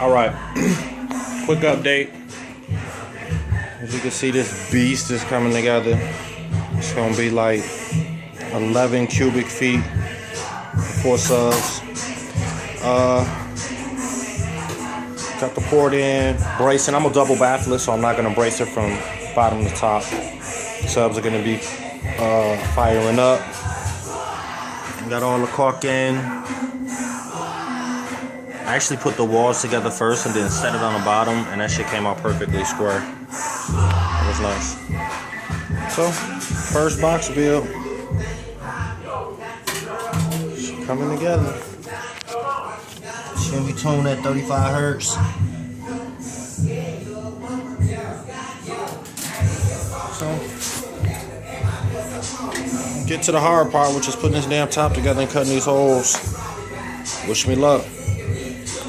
Alright, quick update. As you can see, this beast is coming together. It's gonna be like 11 cubic feet, 4 subs. Got the port in, bracing. I'm a double baffler, so I'm not gonna brace it from bottom to top. Subs are gonna be firing up. Got all the caulk in. I actually put the walls together first and then set it on the bottom, and that shit came out perfectly square. It was nice. So, first box build. It's coming together. It's gonna be tuned at 35 hertz. So, get to the hard part, which is putting this damn top together and cutting these holes. Wish me luck.